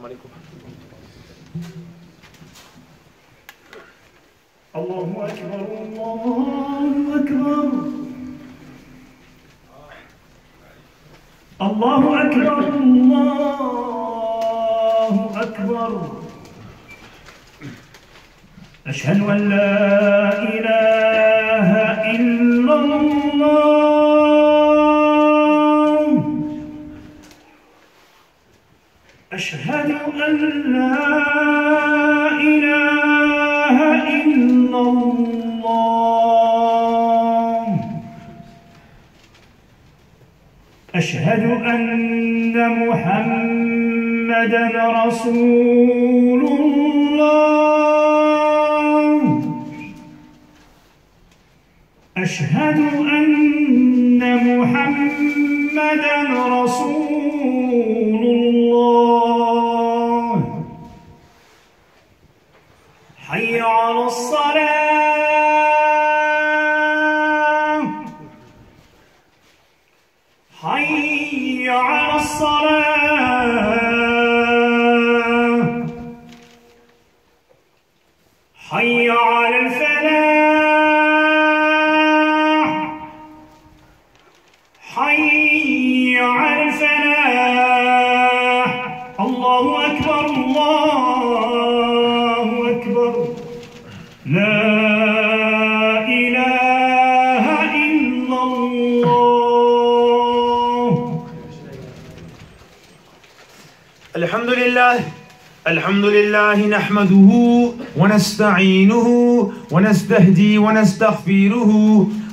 Salam alaikum. Allahu Akbar, Allahu Akbar. Allahu Akbar, Allahu Akbar. Ashhadu an la ilaha illallah. Ashhadu an la ilaha illallah. أشهد أن محمدًا رسول الله. أشهد أن محمدًا رسول الله. حي على الصلاة. حي على الصلاة. حي على الفلاح. حي على الفلاح. الله أكبر، الله أكبر. لا إله إلا الله. الحمد لله نحمده ونستعينه ونستهدي ونستغفره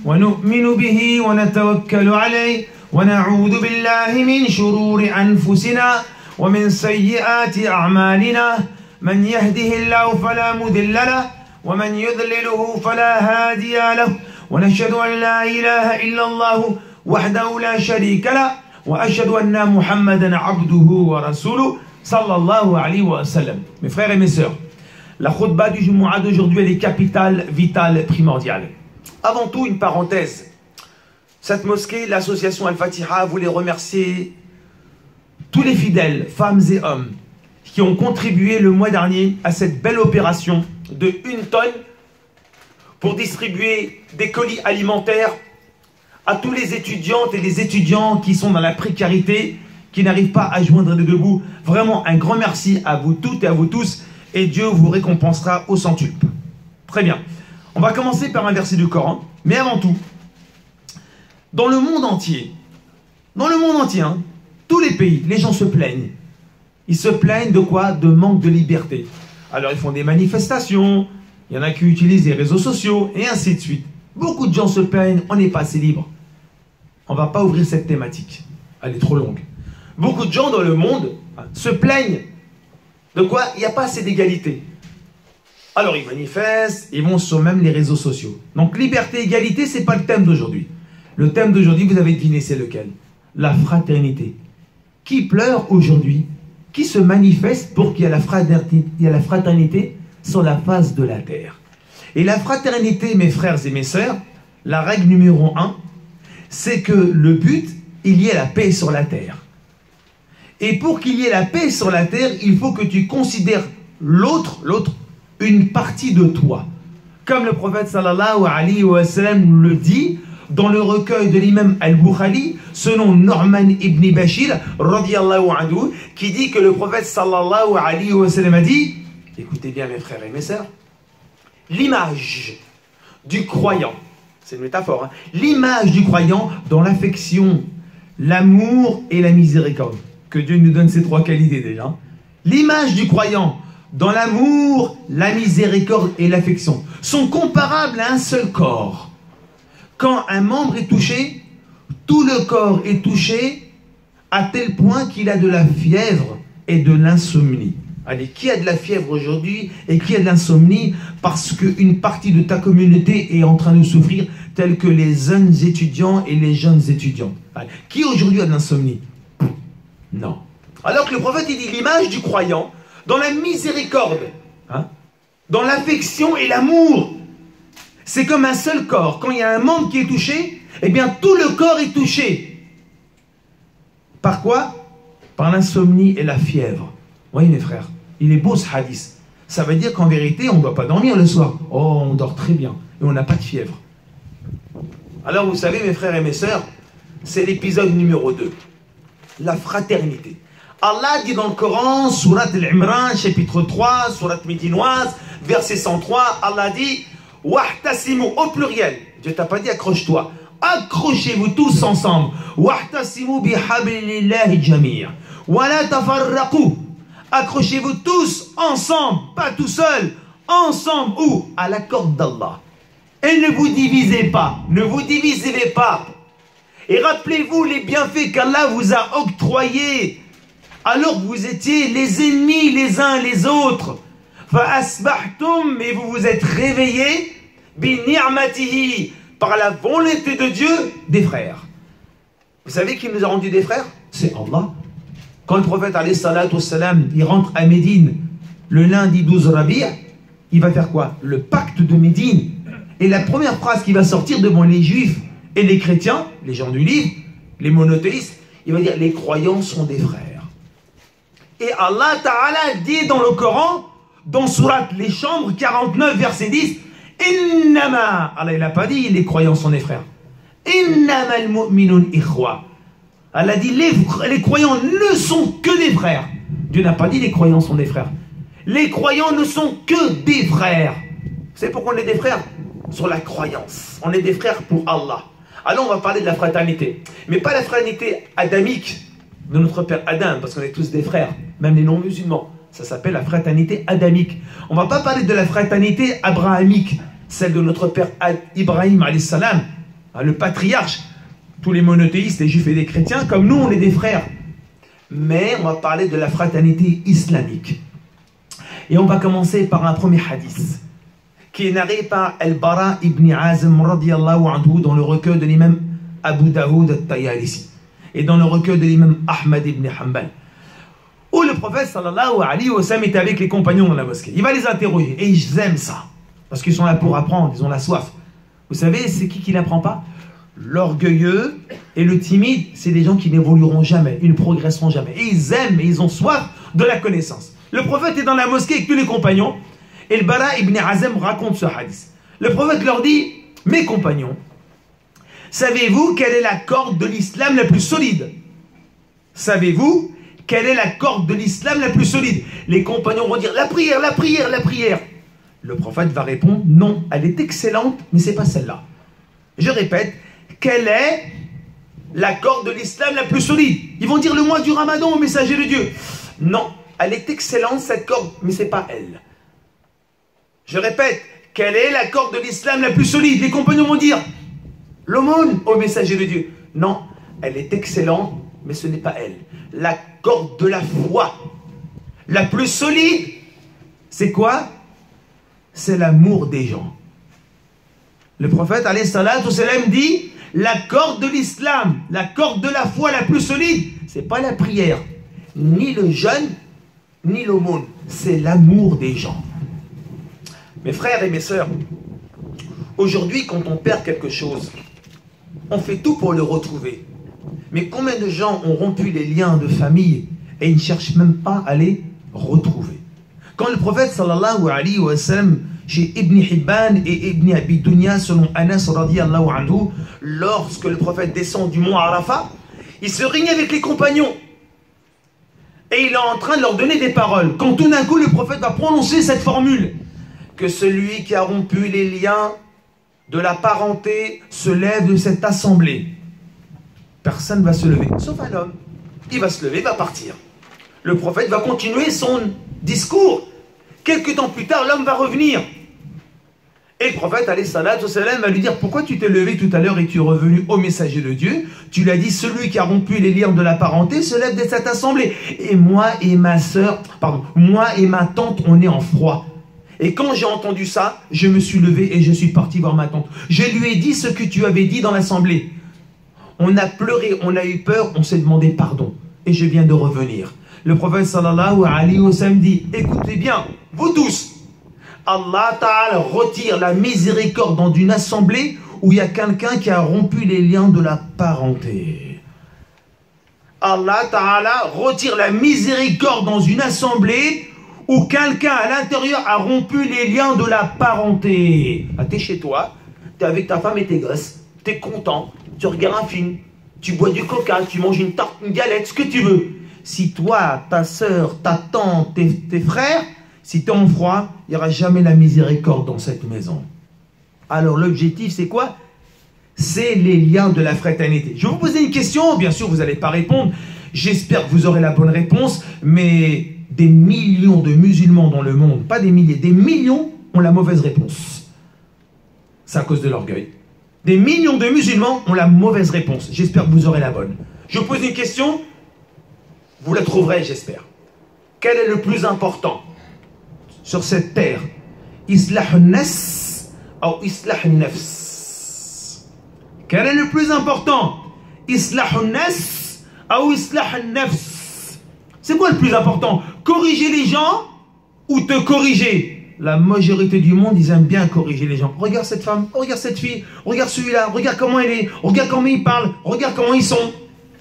ونؤمن به ونتوكل عليه ونعوذ بالله من شرور أنفسنا ومن سيئات أعمالنا. من يهده الله فلا مضل له ومن يضلله فلا هادي له. ونشهد أن لا إله إلا الله وحده لا شريك له وأشهد أن محمدا عبده ورسوله sallallahu alayhi wa sallam. Mes frères et mes sœurs, la khutbah du Jumu'ah d'aujourd'hui elle est capitale, vitale, primordiale. Avant tout, une parenthèse. Cette mosquée, l'association Al-Fatiha voulait remercier tous les fidèles, femmes et hommes, qui ont contribué le mois dernier à cette belle opération de 1 tonne pour distribuer des colis alimentaires à tous les étudiantes et les étudiants qui sont dans la précarité, qui n'arrivent pas à joindre les deux bouts. Vraiment un grand merci à vous toutes et à vous tous, et Dieu vous récompensera au centuple. Très bien. On va commencer par un verset du Coran, mais avant tout, dans le monde entier, hein, tous les pays, les gens se plaignent. Ils se plaignent de quoi? De manque de liberté. Alors ils font des manifestations, il y en a qui utilisent les réseaux sociaux, et ainsi de suite. Beaucoup de gens se plaignent, on n'est pas assez libre. On ne va pas ouvrir cette thématique, elle est trop longue. Beaucoup de gens dans le monde se plaignent de quoi? Il n'y a pas assez d'égalité. Alors ils manifestent, ils vont sur même les réseaux sociaux. Donc liberté, égalité, ce n'est pas le thème d'aujourd'hui. Le thème d'aujourd'hui, vous avez deviné, c'est lequel? La fraternité. Qui pleure aujourd'hui? Qui se manifeste pour qu'il y ait la fraternité sur la face de la terre? Et la fraternité, mes frères et mes sœurs, la règle numéro 1, c'est que le but, il y ait la paix sur la terre. Et pour qu'il y ait la paix sur la terre, il faut que tu considères l'autre, une partie de toi. Comme le prophète sallallahu alayhi wa sallam le dit dans le recueil de l'imam Al-Bukhari, selon Norman ibn Bashir, radiyallahu anhu, qui dit que le prophète sallallahu alayhi wa sallam a dit, écoutez bien mes frères et mes sœurs, l'image du croyant, c'est une métaphore, hein, l'image du croyant dans l'affection, l'amour et la miséricorde. Que Dieu nous donne ces 3 qualités déjà. L'image du croyant dans l'amour, la miséricorde et l'affection sont comparables à un seul corps. Quand un membre est touché, tout le corps est touché à tel point qu'il a de la fièvre et de l'insomnie. Allez, qui a de la fièvre aujourd'hui et qui a de l'insomnie parce qu'une partie de ta communauté est en train de souffrir, tels que les jeunes étudiants et les jeunes étudiantes? Allez, qui aujourd'hui a de l'insomnie? Non. Alors que le prophète, il dit l'image du croyant dans la miséricorde, hein, dans l'affection et l'amour. C'est comme un seul corps. Quand il y a un membre qui est touché, eh bien tout le corps est touché. Par quoi? Par l'insomnie et la fièvre. Oui, mes frères, il est beau ce hadith. Ça veut dire qu'en vérité, on ne doit pas dormir le soir. Oh, on dort très bien et on n'a pas de fièvre. Alors, vous savez, mes frères et mes sœurs, c'est l'épisode numéro 2. La fraternité. Allah dit dans le Coran, Surat Al-Imran, chapitre 3, Surat médinoise, verset 103, Allah dit « Wahtasimu » au pluriel. Dieu t'a pas dit « accroche-toi ». Accrochez-vous tous ensemble. « Wahtasimu bihablillahi jami'a » wa la tafarraqu. Accrochez-vous tous ensemble, pas tout seul, ensemble. Où? À la corde d'Allah. Et ne vous divisez pas, ne vous divisez pas. Et rappelez-vous les bienfaits qu'Allah vous a octroyés alors que vous étiez les ennemis les uns les autres. Fa'asbahtum, et vous vous êtes réveillés bi ni'matihi, par la volonté de Dieu, des frères. Vous savez qui nous a rendu des frères? C'est Allah. Quand le prophète alayhi salatu wassalam, il rentre à Médine le lundi 12 Rabi', il va faire quoi? Le pacte de Médine. Et la première phrase qui va sortir devant les juifs et les chrétiens, les gens du livre, les monothéistes, il va dire les croyants sont des frères. Et Allah Ta'ala dit dans le Coran, dans Surat les Chambres 49 verset 10, Innama, Allah il n'a pas dit les croyants sont des frères. Innama al-mu'minun ikhwa. Allah dit les croyants ne sont que des frères. Dieu n'a pas dit les croyants sont des frères. Les croyants ne sont que des frères. Vous savez pourquoi on est des frères? Sur la croyance. On est des frères pour Allah. Alors on va parler de la fraternité. Mais pas la fraternité adamique de notre père Adam, parce qu'on est tous des frères, même les non-musulmans. Ça s'appelle la fraternité adamique. On ne va pas parler de la fraternité abrahamique, celle de notre père Ibrahim alayhi salam, le patriarche. Tous les monothéistes, les juifs et les chrétiens, comme nous, on est des frères. Mais on va parler de la fraternité islamique. Et on va commencer par un premier hadith, qui est narré par Al-Bara ibn Azim radiyallahu anhu dans le recueil de l'imam Abu Daoud al-Tayalisi et dans le recueil de l'imam Ahmad ibn Hanbal, où le prophète sallallahu alayhi wa sallam était avec les compagnons dans la mosquée. Il va les interroger et ils aiment ça parce qu'ils sont là pour apprendre, ils ont la soif. Vous savez, c'est qui n'apprend pas? L'orgueilleux et le timide, c'est des gens qui n'évolueront jamais, ils ne progresseront jamais. Et ils aiment et ils ont soif de la connaissance. Le prophète est dans la mosquée avec tous les compagnons. Et le Bara ibn Azim raconte ce hadith. Le prophète leur dit, mes compagnons, savez-vous quelle est la corde de l'islam la plus solide? Savez-vous quelle est la corde de l'islam la plus solide? Les compagnons vont dire, la prière, la prière, la prière. Le prophète va répondre, non, elle est excellente, mais ce n'est pas celle-là. Je répète, quelle est la corde de l'islam la plus solide? Ils vont dire le mois du Ramadan au messager de Dieu. Non, elle est excellente cette corde, mais ce n'est pas elle. Je répète, quelle est la corde de l'islam la plus solide? Les compagnons vont dire l'aumône au messager de Dieu. Non, elle est excellente, mais ce n'est pas elle. La corde de la foi la plus solide, c'est quoi? C'est l'amour des gens. Le prophète alayhi salatu wassalam dit, la corde de l'islam, la corde de la foi la plus solide, c'est pas la prière, ni le jeûne, ni l'aumône, c'est l'amour des gens. Mes frères et mes sœurs, aujourd'hui quand on perd quelque chose, on fait tout pour le retrouver. Mais combien de gens ont rompu les liens de famille et ils ne cherchent même pas à les retrouver? Quand le prophète sallallahu alayhi wa sallam, chez Ibn Hibban et Ibn Abi Dunya, selon Anas radiyallahu anhu, lorsque le prophète descend du mont Arafat, il se réunit avec les compagnons. Et il est en train de leur donner des paroles. Quand tout d'un coup le prophète va prononcer cette formule, que celui qui a rompu les liens de la parenté se lève de cette assemblée. Personne ne va se lever, sauf un homme. Il va se lever, va partir. Le prophète va continuer son discours. Quelques temps plus tard, l'homme va revenir. Et le prophète, alayhi salatu wassalam, va lui dire, pourquoi tu t'es levé tout à l'heure et tu es revenu au messager de Dieu? Tu lui as dit, celui qui a rompu les liens de la parenté se lève de cette assemblée. Et moi et ma sœur, pardon, moi et ma tante, on est en froid. Et quand j'ai entendu ça, je me suis levé et je suis parti voir ma tante. Je lui ai dit ce que tu avais dit dans l'assemblée. On a pleuré, on a eu peur, on s'est demandé pardon. Et je viens de revenir. Le prophète sallallahu alayhi wa sallam dit, écoutez bien, vous tous, Allah Ta'ala retire la miséricorde dans une assemblée où il y a quelqu'un qui a rompu les liens de la parenté. Allah Ta'ala retire la miséricorde dans une assemblée où quelqu'un à l'intérieur a rompu les liens de la parenté. Ah, t'es chez toi, t'es avec ta femme et tes gosses, t'es content, tu regardes un film, tu bois du coca, tu manges une tarte, une galette, ce que tu veux. Si toi, ta soeur, ta tante, tes frères, si t'es en froid, il n'y aura jamais la miséricorde dans cette maison. Alors l'objectif c'est quoi? C'est les liens de la fraternité. Je vais vous poser une question, bien sûr vous n'allez pas répondre, j'espère que vous aurez la bonne réponse, mais des millions de musulmans dans le monde, pas des milliers, des millions ont la mauvaise réponse. C'est à cause de l'orgueil. Des millions de musulmans ont la mauvaise réponse. J'espère que vous aurez la bonne. Je vous pose une question, vous la trouverez, j'espère. Quel est le plus important sur cette terre? Islah al-nas ou Islah al-nafs? Quel est le plus important? Islah al-nas ou Islah al-nafs? C'est quoi le plus important? Corriger les gens ou te corriger? La majorité du monde, ils aiment bien corriger les gens. Regarde cette femme, regarde cette fille, regarde celui-là, regarde comment elle est, regarde comment ils parlent, regarde comment ils sont.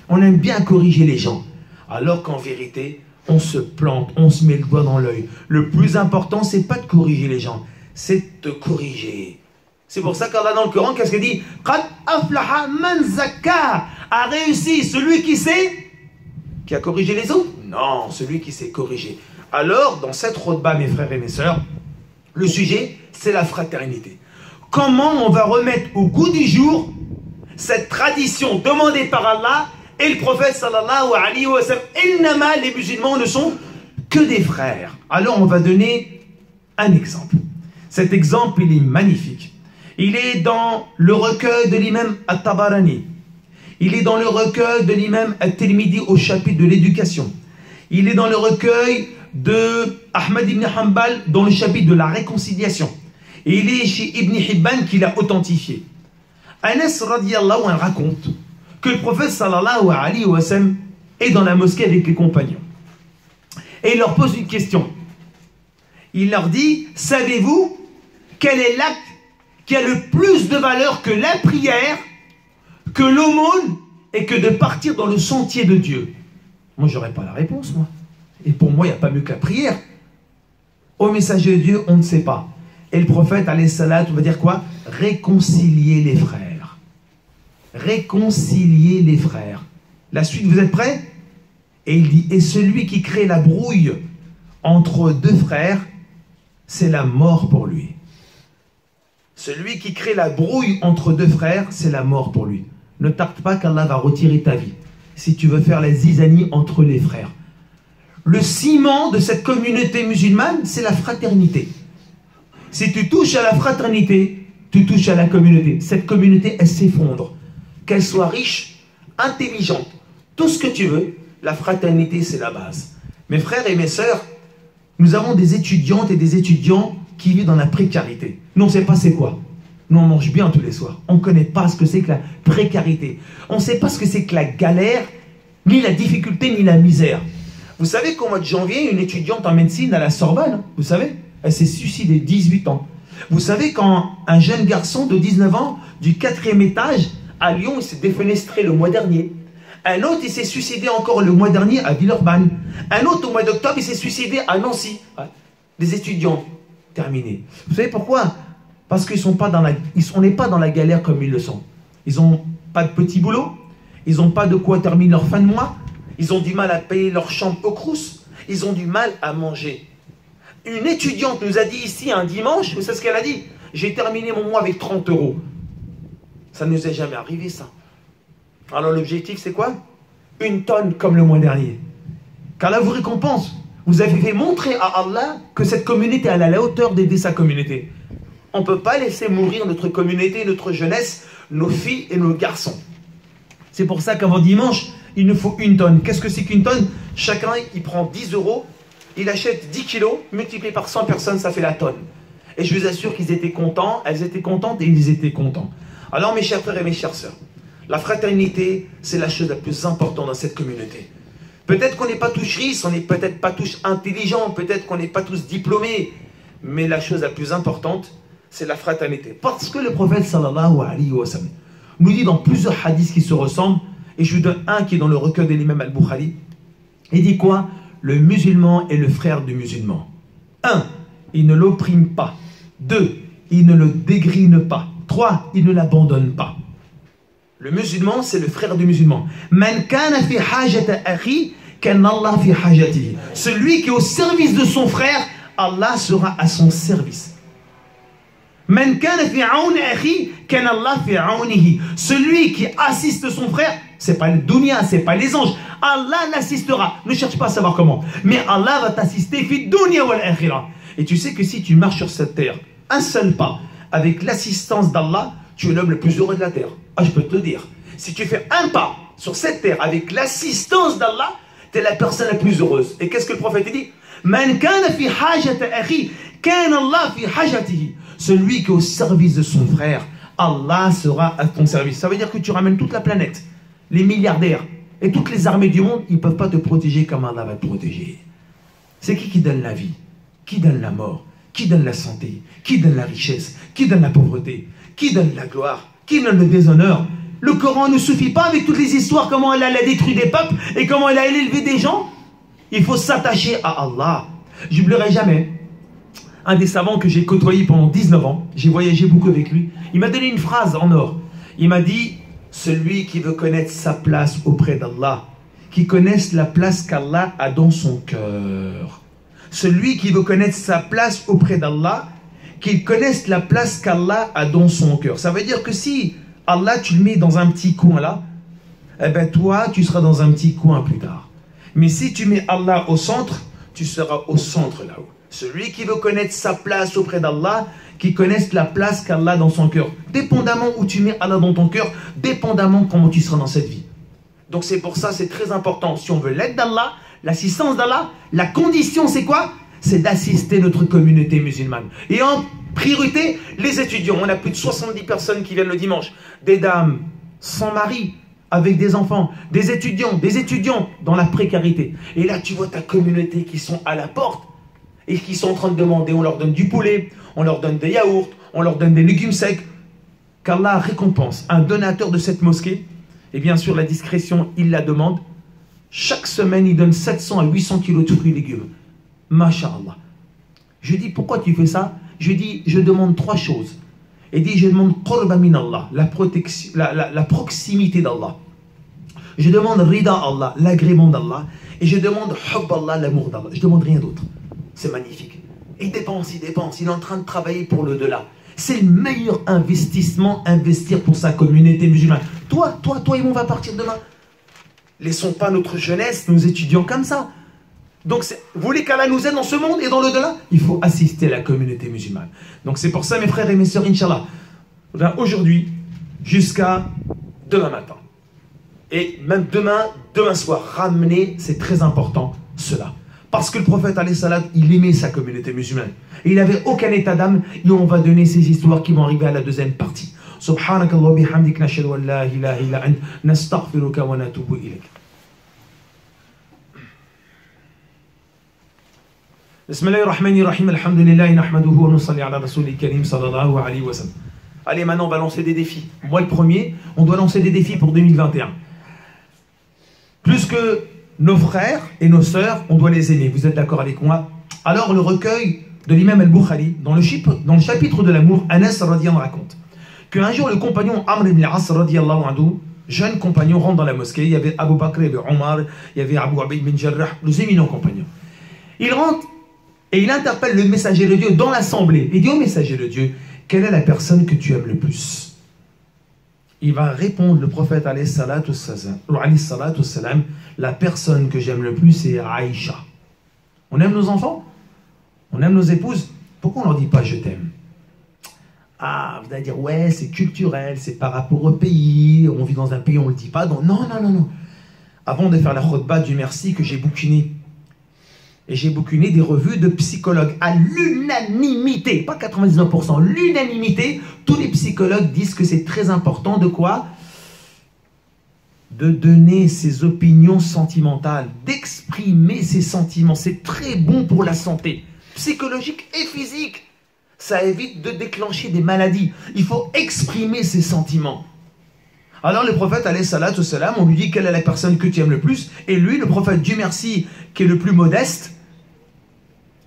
On aime bien corriger les gens. Alors qu'en vérité, on se plante, on se met le doigt dans l'œil. Le plus important, c'est pas de corriger les gens, c'est de te corriger. C'est pour ça qu'Allah dans le Coran, qu'est-ce qu'il dit? Qad aflaha man zakka, a réussi celui qui sait, qui a corrigé les autres? Non, celui qui s'est corrigé. Alors, dans cette khutba, mes frères et mes sœurs, le sujet, c'est la fraternité. Comment on va remettre au goût du jour cette tradition demandée par Allah et le prophète sallallahu alayhi wa sallam? Innama, les musulmans ne sont que des frères. Alors, on va donner un exemple. Cet exemple, il est magnifique. Il est dans le recueil de l'imam At-Tabarani. Il est dans le recueil de l'imam At-Tirmidhi au chapitre de l'éducation. Il est dans le recueil de Ahmad ibn Hanbal dans le chapitre de la réconciliation. Et il est chez Ibn Hibban qui l'a authentifié. Anas radiyallahu anhu raconte que le prophète sallallahu alayhi wa sallam est dans la mosquée avec les compagnons. Et il leur pose une question. Il leur dit, savez-vous quel est l'acte qui a le plus de valeur que la prière, que l'aumône et que de partir dans le sentier de Dieu? Moi, j'aurais pas la réponse, moi. Et pour moi, il n'y a pas mieux que la prière. Au messager de Dieu, on ne sait pas. Et le prophète, alayhi salat, va dire quoi? Réconcilier les frères. Réconcilier les frères. La suite, vous êtes prêts? Et il dit, et celui qui crée la brouille entre deux frères, c'est la mort pour lui. Celui qui crée la brouille entre deux frères, c'est la mort pour lui. Ne tarde pas qu'Allah va retirer ta vie si tu veux faire la zizanie entre les frères. Le ciment de cette communauté musulmane, c'est la fraternité. Si tu touches à la fraternité, tu touches à la communauté. Cette communauté, elle s'effondre. Qu'elle soit riche, intelligente, tout ce que tu veux, la fraternité, c'est la base. Mes frères et mes sœurs, nous avons des étudiantes et des étudiants qui vivent dans la précarité. Nous, on ne sait pas c'est quoi. Nous, on mange bien tous les soirs. On ne connaît pas ce que c'est que la précarité. On ne sait pas ce que c'est que la galère, ni la difficulté, ni la misère. Vous savez qu'au mois de janvier, une étudiante en médecine à la Sorbonne, vous savez, elle s'est suicidée, 18 ans. Vous savez quand un jeune garçon de 19 ans, du 4e étage, à Lyon, il s'est défenestré le mois dernier. Un autre, il s'est suicidé encore le mois dernier à Villeurbanne. Un autre, au mois d'octobre, il s'est suicidé à Nancy. Des étudiants terminés. Vous savez pourquoi? Parce qu'ils sont pas dans la, on n'est pas dans la galère comme ils le sont. Ils n'ont pas de petit boulot. Ils n'ont pas de quoi terminer leur fin de mois. Ils ont du mal à payer leur chambre au Crous. Ils ont du mal à manger. Une étudiante nous a dit ici un dimanche, vous savez ce qu'elle a dit? J'ai terminé mon mois avec 30 €. Ça ne nous est jamais arrivé, ça. Alors l'objectif, c'est quoi? Une tonne comme le mois dernier. Qu'Allah vous récompense. Vous avez fait montrer à Allah que cette communauté elle est à la hauteur d'aider sa communauté. On ne peut pas laisser mourir notre communauté, notre jeunesse, nos filles et nos garçons. C'est pour ça qu'avant dimanche, il nous faut une tonne. Qu'est-ce que c'est qu'une tonne? Chacun, il prend 10 €, il achète 10 kilos, multiplié par 100 personnes, ça fait la tonne. Et je vous assure qu'ils étaient contents, elles étaient contentes et ils étaient contents. Alors mes chers frères et mes chères sœurs, la fraternité, c'est la chose la plus importante dans cette communauté. Peut-être qu'on n'est pas tous riches, on n'est peut-être pas tous intelligents, peut-être qu'on n'est pas tous diplômés, mais la chose la plus importante, c'est la fraternité. Parce que le prophète sallallahu alayhi wa sallam nous dit dans plusieurs hadiths qui se ressemblent, Et je vous donne un qui est dans le recueil de l'imam al-Bukhari. Il dit quoi? Le musulman est le frère du musulman. 1. Il ne l'opprime pas. 2. Il ne le dégrine pas. 3. Il ne l'abandonne pas. Le musulman, c'est le frère du musulman. Man kana fi hajata akhi, kana Allah fi hajatihi. Celui qui est au service de son frère, Allah sera à son service. Man kana fi aun akhi, kana Allah fi aunihi. Celui qui assiste son frère, c'est pas le dunya, c'est pas les anges. Allah l'assistera. Ne cherche pas à savoir comment. Mais Allah va t'assister fi dunya wal akhirah. Et tu sais que si tu marches sur cette terre, un seul pas, avec l'assistance d'Allah, tu es l'homme le plus heureux de la terre. Ah, je peux te le dire. Si tu fais un pas sur cette terre avec l'assistance d'Allah, tu es la personne la plus heureuse. Et qu'est-ce que le prophète dit? Man kana fi hajata akhi, kana Allah fi hajatihi. Celui qui est au service de son frère, Allah sera à ton service. Ça veut dire que tu ramènes toute la planète, les milliardaires et toutes les armées du monde, ils ne peuvent pas te protéger comme Allah va te protéger. C'est qui donne la vie? Qui donne la mort? Qui donne la santé? Qui donne la richesse? Qui donne la pauvreté? Qui donne la gloire? Qui donne le déshonneur? Le Coran ne suffit pas avec toutes les histoires, comment il a détruit des peuples et comment il a élevé des gens. Il faut s'attacher à Allah. Je n'oublierai jamais un des savants que j'ai côtoyé pendant 19 ans. J'ai voyagé beaucoup avec lui. Il m'a donné une phrase en or. Il m'a dit, celui qui veut connaître sa place auprès d'Allah, qui connaisse la place qu'Allah a dans son cœur. Celui qui veut connaître sa place auprès d'Allah, qu'il connaisse la place qu'Allah a dans son cœur. Ça veut dire que si Allah, tu le mets dans un petit coin là, eh ben toi, tu seras dans un petit coin plus tard. Mais si tu mets Allah au centre, tu seras au centre là-haut. Celui qui veut connaître sa place auprès d'Allah, qui connaisse la place qu'Allah a dans son cœur. Dépendamment où tu mets Allah dans ton cœur, dépendamment comment tu seras dans cette vie. Donc c'est pour ça, c'est très important. Si on veut l'aide d'Allah, l'assistance d'Allah, la condition c'est quoi? C'est d'assister notre communauté musulmane. Et en priorité, les étudiants. On a plus de 70 personnes qui viennent le dimanche. Des dames sans mari, avec des enfants, des étudiants dans la précarité. Et là, tu vois ta communauté qui sont à la porte et qui sont en train de demander. On leur donne du poulet, on leur donne des yaourts, on leur donne des légumes secs. Qu'Allah récompense un donateur de cette mosquée. Et bien sûr, la discrétion, il la demande. Chaque semaine, il donne 700 à 800 kilos de fruits et légumes. Masha'Allah. Je dis, pourquoi tu fais ça? Je dis, je demande 3 choses. Et dit, je demande qurba min Allah, la proximité d'Allah. Je demande rida Allah, l'agrément d'Allah. Et je demande hub Allah, l'amour d'Allah. Je demande rien d'autre. C'est magnifique. Il dépense. Il est en train de travailler pour l'au-delà. C'est le meilleur investissement, investir pour sa communauté musulmane. Toi et moi, on va partir demain. Laissons pas notre jeunesse, nos étudiants comme ça. Donc, vous voulez qu'Allah nous aide dans ce monde et dans l'au-delà? Il faut assister la communauté musulmane. Donc, c'est pour ça, mes frères et mes sœurs, Inch'Allah, aujourd'hui, jusqu'à demain matin. Et même demain soir, ramener, c'est très important, cela. Parce que le prophète, alayhi salam, il aimait sa communauté musulmane. Et il n'avait aucun état d'âme. Et on va donner ces histoires qui vont arriver à la deuxième partie. Subhanakallah bihamdik nashhadu an la ilaha illa ant nastaghfiruka wa natubu ilayk. Bismillahirrahmanirrahim. Alhamdulillah nahmaduhu wa nusalli ala rasulil karim sallallahu alayhi wa sallam. Allez, maintenant on va lancer des défis. Moi le premier, on doit lancer des défis pour 2021. Plus que nos frères et nos sœurs, on doit les aimer. Vous êtes d'accord avec moi? Alors le recueil de l'imam al-Bukhari, dans le chapitre de l'amour, Anas radiyallahu raconte qu'un jour le compagnon Amr ibn al-As radiyallahu anhu, jeune compagnon, rentre dans la mosquée. Il y avait Abu Bakr, il y avait Omar, il y avait Abu Ubayd bin Jarrah, les éminents compagnons. Il rentre et il interpelle le messager de Dieu dans l'assemblée. Il dit au messager de Dieu, quelle est la personne que tu aimes le plus? Il va répondre, le prophète alayhi salatu wassalam, la personne que j'aime le plus c'est Aïcha. On aime nos enfants? On aime nos épouses? Pourquoi on ne leur dit pas je t'aime? Ah, vous allez dire, ouais, c'est culturel, c'est par rapport au pays, on vit dans un pays, on ne le dit pas. Donc, non. Avant de faire la khutbah du merci que j'ai bouquiné, et j'ai bouquiné des revues de psychologues à l'unanimité, pas 99%, l'unanimité, tous les psychologues disent que c'est très important de quoi? De donner ses opinions sentimentales, d'exprimer ses sentiments. C'est très bon pour la santé psychologique et physique. Ça évite de déclencher des maladies. Il faut exprimer ses sentiments. Alors le prophète, alayhi salatu salam, on lui dit quelle est la personne que tu aimes le plus. Et lui, le prophète, Dieu merci, qui est le plus modeste,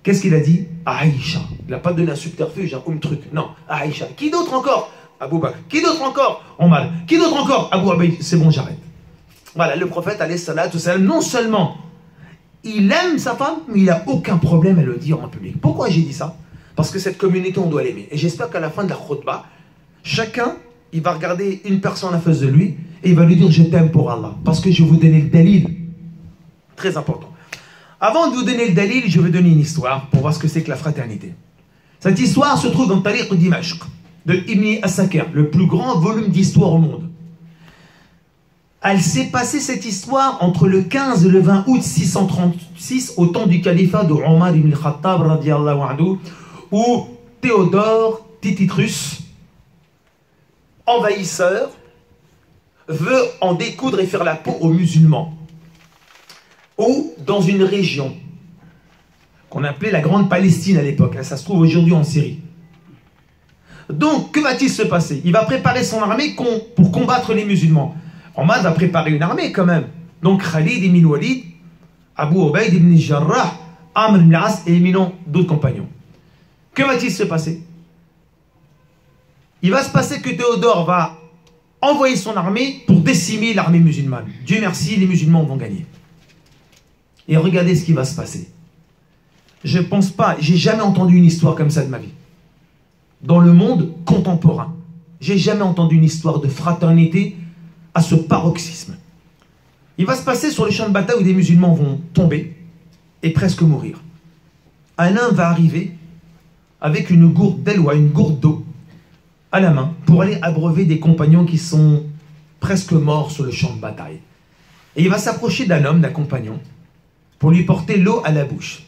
qu'est-ce qu'il a dit? Aïcha. Il n'a pas donné un subterfuge, un truc. Non, Aïcha. Qui d'autre encore? Abou Bakr. Qui d'autre encore? Omar. Qui d'autre encore? Abou Abaïd. C'est bon, j'arrête. Voilà, le prophète, alayhi salatu salam, non seulement il aime sa femme, mais il n'a aucun problème à le dire en public. Pourquoi j'ai dit ça? Parce que cette communauté, on doit l'aimer. Et j'espère qu'à la fin de la khutbah, chacun, il va regarder une personne en face de lui et il va lui dire je t'aime pour Allah. Parce que je vais vous donner le dalil. Très important. Avant de vous donner le dalil, je vais donner une histoire pour voir ce que c'est que la fraternité. Cette histoire se trouve dans Tariq Dimashq de Ibn Asakir, le plus grand volume d'histoire au monde. Elle s'est passée cette histoire entre le 15 et le 20 août 636 au temps du califat de Omar ibn Khattab radiallahu anhu, où Théodore Tititrus, envahisseur, veut en découdre et faire la peau aux musulmans. Ou dans une région qu'on appelait la Grande Palestine à l'époque. Ça se trouve aujourd'hui en Syrie. Donc, que va-t-il se passer? Il va préparer son armée pour combattre les musulmans. Omar va préparer une armée quand même. Donc Khalid ibn Walid, Abu Ubayd ibn Jarrah, Amr ibn al-As et éminents d'autres compagnons. Que va-t-il se passer? Il va se passer que Théodore va envoyer son armée pour décimer l'armée musulmane. Dieu merci, les musulmans vont gagner. Et regardez ce qui va se passer. Je ne pense pas, j'ai jamais entendu une histoire comme ça de ma vie. Dans le monde contemporain, j'ai jamais entendu une histoire de fraternité à ce paroxysme. Il va se passer sur les champs de bataille où des musulmans vont tomber et presque mourir. Un homme va arriver avec une gourde d'elwa, une gourde d'eau à la main pour aller abreuver des compagnons qui sont presque morts sur le champ de bataille. Et il va s'approcher d'un homme, d'un compagnon, pour lui porter l'eau à la bouche.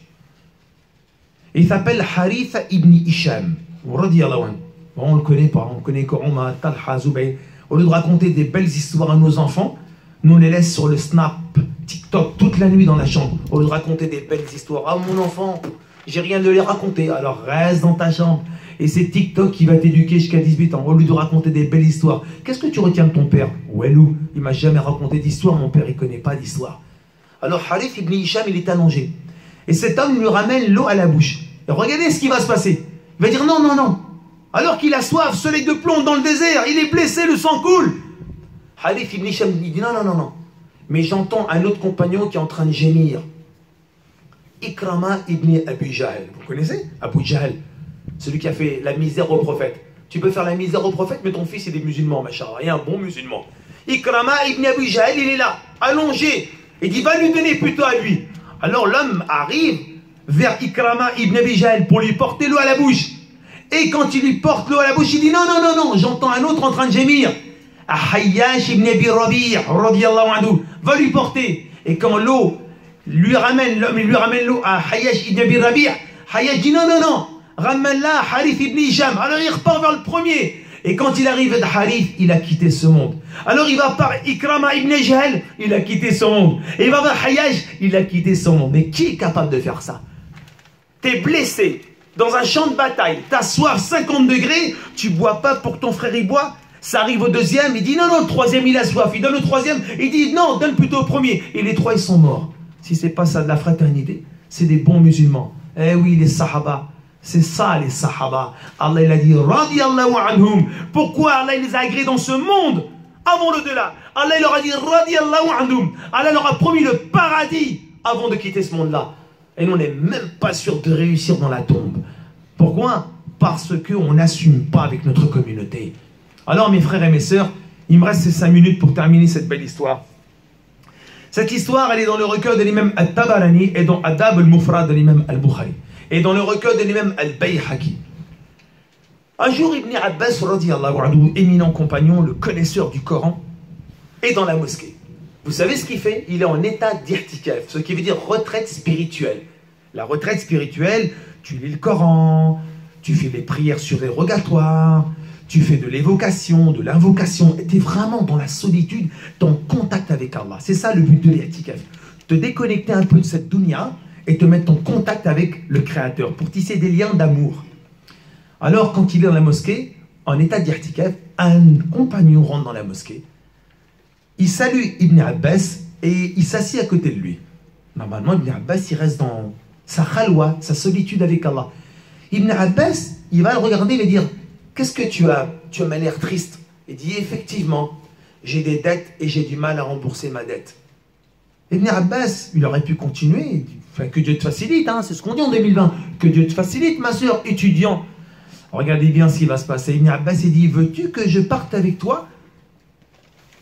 Et il s'appelle Harith ibn Hisham. On le connaît pas, on connaît Omar, Talha, Zubayr. Au lieu de raconter des belles histoires à nos enfants, nous on les laisse sur le Snap, TikTok, toute la nuit dans la chambre. Au lieu de raconter des belles histoires. Ah mon enfant, j'ai rien de les raconter, alors reste dans ta chambre. Et c'est TikTok qui va t'éduquer jusqu'à 18 ans. Au lieu de raconter des belles histoires. Qu'est-ce que tu retiens de ton père? Ouelou, il m'a jamais raconté d'histoire, mon père il connaît pas d'histoire. Alors Harith ibn Hisham, il est allongé. Et cet homme lui ramène l'eau à la bouche. Et regardez ce qui va se passer. Il va dire non, non, non. Alors qu'il a soif, soleil de plomb dans le désert, il est blessé, le sang coule. Harith ibn Hisham dit non, non, non, non. Mais j'entends un autre compagnon qui est en train de gémir. Ikrama ibn Abu Jahl. Vous connaissez Abu Jahl, celui qui a fait la misère au prophète. Tu peux faire la misère au prophète, mais ton fils est des musulmans, machin. Il y a un bon musulman. Ikrama ibn Abu Jahl, il est là, allongé. Il dit va lui donner plutôt à lui. Alors l'homme arrive vers Ikrama ibn Abi Jahl pour lui porter l'eau à la bouche. Et quand il lui porte l'eau à la bouche, il dit non, non, non, non, j'entends un autre en train de gémir. Hayyash ibn Abi Rabi' radiyallahu anhu va lui porter. Et quand l'eau lui ramène, l'homme lui ramène l'eau à Hayyash ibn Abi Rabi', Hayyash dit non, non, non, ramène-la à Harith ibn Hisham. Alors il repart vers le premier. Et quand il arrive à Harith, il a quitté ce monde. Alors il va par Ikrama ibn Jahl, il a quitté ce monde. Et il va vers Hayyash, il a quitté ce monde. Mais qui est capable de faire ça? T'es blessé dans un champ de bataille, t'as soif 50 degrés, tu bois pas pour que ton frère y boit. Ça arrive au deuxième, il dit non, non, le troisième il a soif. Il donne le troisième, il dit non, donne plutôt au premier. Et les trois ils sont morts. Si c'est pas ça de la fraternité, c'est des bons musulmans. Eh oui, les sahaba. C'est ça les sahaba. Allah il a dit radiyallahu anhum. Pourquoi Allah il les a agréés dans ce monde avant l'au-delà? Allah il leur a dit radiyallahu anhum. Allah leur a promis le paradis avant de quitter ce monde-là. Et nous on n'est même pas sûr de réussir dans la tombe. Pourquoi? Parce qu'on n'assume pas avec notre communauté. Alors mes frères et mes sœurs, il me reste ces 5 minutes pour terminer cette belle histoire. Cette histoire elle est dans le recueil de l'imam Al-Tabarani et dans Adab al-Mufrad de l'imam Al-Bukhari. Et dans le recueil de l'imam Al-Bayhaqi. Un jour, Ibn Abbas, radiyallahu anhu, éminent compagnon, le connaisseur du Coran, est dans la mosquée. Vous savez ce qu'il fait? Il est en état d'irtikaf, ce qui veut dire retraite spirituelle. La retraite spirituelle, tu lis le Coran, tu fais des prières surérogatoires, tu fais de l'évocation, de l'invocation, et tu es vraiment dans la solitude, en contact avec Allah. C'est ça le but de l'irtikaf. Te déconnecter un peu de cette dunya, et te mettre en contact avec le Créateur, pour tisser des liens d'amour. Alors, quand il est dans la mosquée, en état d'irtikaf, un compagnon rentre dans la mosquée, il salue Ibn Abbas et il s'assied à côté de lui. Normalement, Ibn Abbas, il reste dans sa khalwa, sa solitude avec Allah. Ibn Abbas, il va le regarder et va dire, qu'est-ce que tu as? Tu as l'air triste. Il dit, effectivement, j'ai des dettes et j'ai du mal à rembourser ma dette. Ibn Abbas, il aurait pu continuer. Il dit, enfin, que Dieu te facilite, hein, c'est ce qu'on dit en 2020. Que Dieu te facilite, ma soeur, étudiant. Regardez bien ce qui va se passer. Ibn Abbas, il dit, veux-tu que je parte avec toi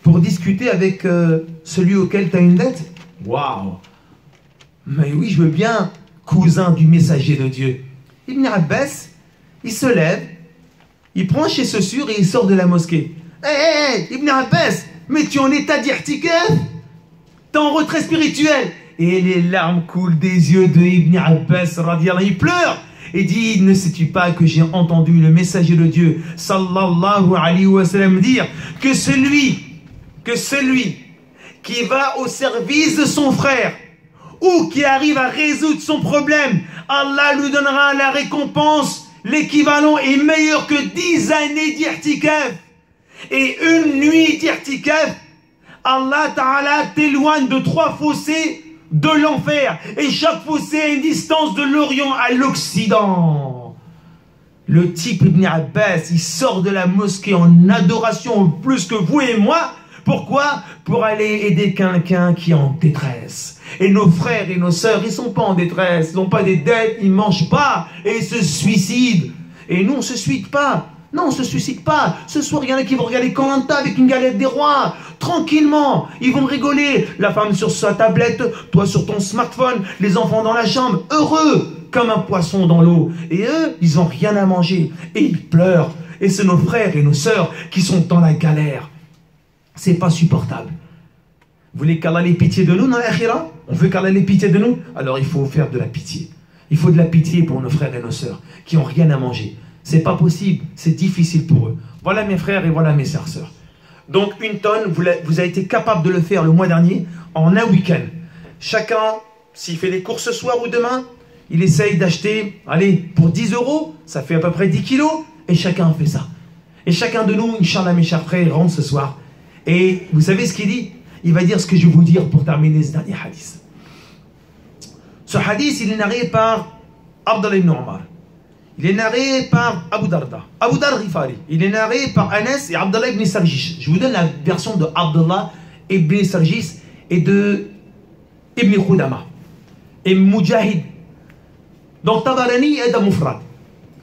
pour discuter avec celui auquel tu as une dette? Waouh! Mais oui, je veux bien, cousin du messager de Dieu. Ibn Abbas, il se lève, il prend ses chaussures et il sort de la mosquée. Hé, Ibn Abbas, mais tu es en état d'irtikaf? T'es en retrait spirituel? Et les larmes coulent des yeux de Ibn Abbas, radiallahu, il pleure. Et dit, ne sais-tu pas que j'ai entendu le messager de Dieu, sallallahu alayhi wa sallam, dire que celui qui va au service de son frère, ou qui arrive à résoudre son problème, Allah lui donnera la récompense, l'équivalent est meilleur que 10 années d'irtikaf. Et une nuit d'irtikaf, Allah Ta'ala t'éloigne de 3 fossés de l'enfer. Et chaque fossé a une distance de l'Orient à l'Occident. Le type Ibn Abbas, il sort de la mosquée en adoration plus que vous et moi. Pourquoi? Pour aller aider quelqu'un qui est en détresse. Et nos frères et nos sœurs, ils ne sont pas en détresse, ils n'ont pas des dettes, ils ne mangent pas et ils se suicident. Et nous, on ne se suicide pas. Non, on ne se suicide pas. Ce soir, il y en a qui vont regarder Koh-Lanta avec une galette des rois. Tranquillement, ils vont rigoler. La femme sur sa tablette, toi sur ton smartphone, les enfants dans la chambre, heureux comme un poisson dans l'eau. Et eux, ils n'ont rien à manger. Et ils pleurent. Et c'est nos frères et nos sœurs qui sont dans la galère. C'est pas supportable. Vous voulez qu'Allah ait pitié de nous dans l'akhira? On veut qu'Allah ait pitié de nous? Alors il faut faire de la pitié. Il faut de la pitié pour nos frères et nos sœurs qui n'ont rien à manger. C'est pas possible, c'est difficile pour eux. Voilà mes frères et voilà mes sœurs. Donc une tonne, vous avez été capable de le faire le mois dernier en un week-end. Chacun, s'il fait les courses ce soir ou demain, il essaye d'acheter, allez, pour 10 €, ça fait à peu près 10 kilos, et chacun fait ça. Et chacun de nous, Inch'Allah mes chers frères, rentre ce soir. Et vous savez ce qu'il dit? Il va dire ce que je vais vous dire pour terminer ce dernier hadith. Ce hadith, il est narré par Abdallah ibn Omar. Il est narré par Abu Darda. Abu Dar Ghifari. Il est narré par Anas et Abdallah ibn Sarjis. Je vous donne la version de Abdallah ibn Sarjis et de Ibn Khudama. Et Mujahid. Donc Tabarani et Mufrad.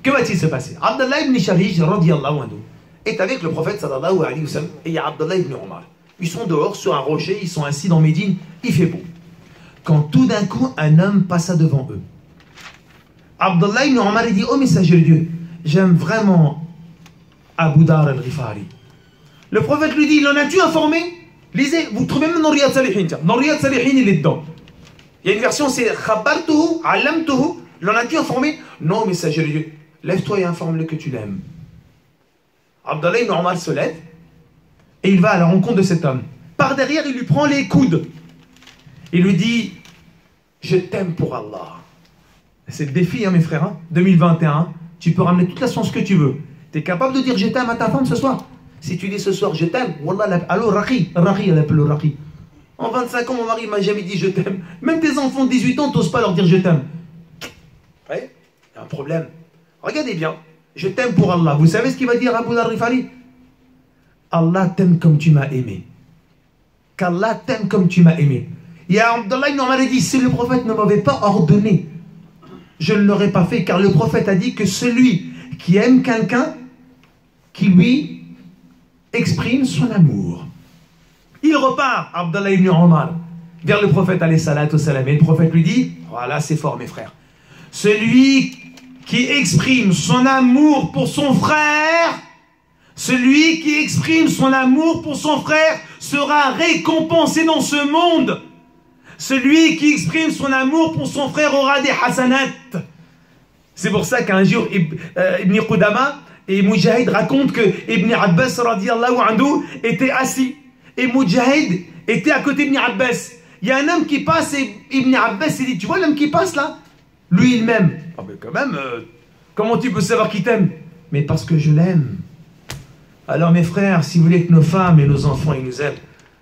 Que va-t-il se passer? Abdallah ibn Sarjis, radiyallahu anhu, est avec le prophète sallallahu alayhi wa sallam et il y a Abdallah ibn Omar. Ils sont dehors sur un rocher, ils sont assis dans Médine, il fait beau. Quand tout d'un coup, un homme passa devant eux. Abdallah ibn Omar dit, oh messager de Dieu, j'aime vraiment Abu Dar al-Ghifari. Le prophète lui dit, l'en as-tu informé? Lisez, vous trouvez même dans Riyad Salihin. Dans Riyad Salihin, il est dedans. Il y a une version, c'est Khabartuhu, Alamtuhu. L'en as-tu informé? Non, messager de Dieu, lève-toi et informe-le que tu l'aimes. Abdallah ibn Omar se lève et il va à la rencontre de cet homme. Par derrière, il lui prend les coudes. Il lui dit, je t'aime pour Allah. C'est le défi, hein, mes frères. Hein. 2021, tu peux ramener toute la science que tu veux. Tu es capable de dire je t'aime à ta femme ce soir? Si tu dis ce soir je t'aime, Wallah, allô, Raqi, elle appelle le Raqi. En 25 ans, mon mari m'a jamais dit je t'aime. Même tes enfants de 18 ans, tu n'oses pas leur dire je t'aime. Ouais, il y a un problème. Regardez bien. Je t'aime pour Allah. Vous savez ce qu'il va dire Abu Dar Rifari? Allah t'aime comme tu m'as aimé. Qu'Allah t'aime comme tu m'as aimé. Il y a Abdallah ibn Omar dit, si le prophète ne m'avait pas ordonné, je ne l'aurais pas fait, car le prophète a dit que celui qui aime quelqu'un, qui lui exprime son amour. Il repart, Abdallah ibn Omar, vers le prophète alayhi salatu wassalam. Et le prophète lui dit, voilà, c'est fort mes frères. Celui qui exprime son amour pour son frère, celui qui exprime son amour pour son frère sera récompensé dans ce monde. Celui qui exprime son amour pour son frère aura des hasanat. C'est pour ça qu'un jour, Ibn Qudama et Mujahid racontent que Ibn Abbas radiyallahu anhu était assis. Et Mujahid était à côté d'Ibn Abbas. Il y a un homme qui passe et Ibn Abbas il dit, tu vois l'homme qui passe là? Lui il m'aime. Ah mais quand même, comment tu peux savoir qu'il t'aime? Mais parce que je l'aime. Alors mes frères, si vous voulez que nos femmes et nos enfants ils nous aiment,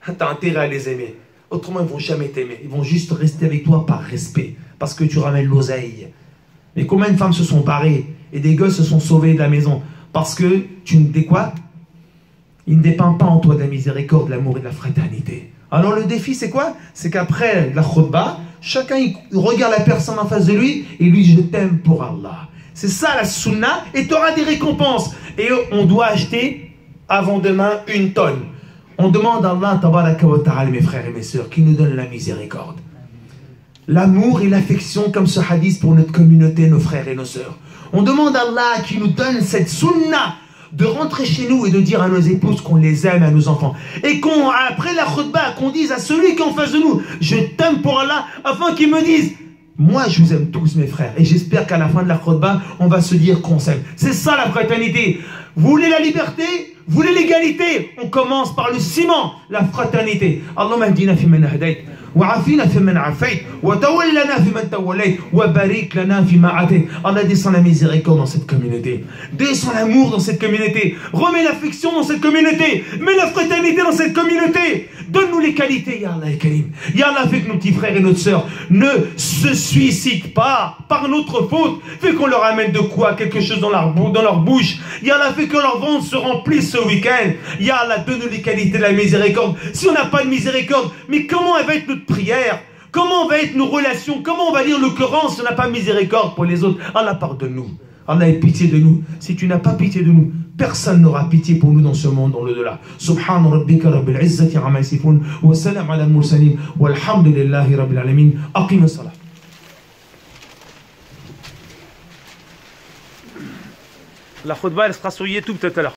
tu as intérêt à les aimer. Autrement, ils ne vont jamais t'aimer. Ils vont juste rester avec toi par respect, parce que tu ramènes l'oseille. Mais combien de femmes se sont barrées et des gosses se sont sauvés de la maison parce que tu ne quoi? Il ne dépend pas en toi de la miséricorde, de l'amour et de la fraternité. Alors le défi, c'est quoi? C'est qu'après la khutbah, chacun il regarde la personne en face de lui et lui dit « Je t'aime pour Allah ». C'est ça la sunna et tu auras des récompenses. Et on doit acheter avant demain 1 tonne. On demande à Allah, tabaraka wa ta'ala, mes frères et mes sœurs, qui nous donne la miséricorde. L'amour et l'affection comme ce hadith pour notre communauté, nos frères et nos sœurs. On demande à Allah qui nous donne cette sunna de rentrer chez nous et de dire à nos épouses qu'on les aime, à nos enfants. Et après la khutbah, qu'on dise à celui qui est en face de nous, je t'aime pour Allah, afin qu'il me dise, moi je vous aime tous mes frères. Et j'espère qu'à la fin de la khutbah, on va se dire qu'on s'aime. C'est ça la fraternité. Vous voulez la liberté? Vous voulez l'égalité? On commence par le ciment, la fraternité. Allahumma hdina fi man hadayt. وعافينا فيمن عافيت وتولنا فيمن توليت وبارك لنا فيما أعطيت. Allah descend la miséricorde dans cette communauté, descend l'amour dans cette communauté, remets l'affection dans cette communauté, mets la fraternité dans cette communauté, donne-nous les qualités, Ya Allah Karim. Ya Allah, fait que nos petits frères et notre sœur ne se suicident pas par notre faute, fait qu'on leur amène de quoi, quelque chose dans leur bouche. Ya Allah, fait que leur ventre se remplisse ce week-end. Ya Allah, donne-nous les qualités de la miséricorde. Si on n'a pas de miséricorde, mais comment elle va être notre prière? Comment va être nos relations? Comment on va lire le Coran si on n'a pas miséricorde pour les autres? Allah, pardonne-nous. Allah, ait pitié de nous. Si tu n'as pas pitié de nous, personne n'aura pitié pour nous dans ce monde, dans l'au-delà. Subhan rabbika rabbil izzati amma yasifun wa salam ala al-mursalin walhamdulillahi rabbil alamin. Aqim as-salah. La khutbah, elle sera sur YouTube tout à l'heure.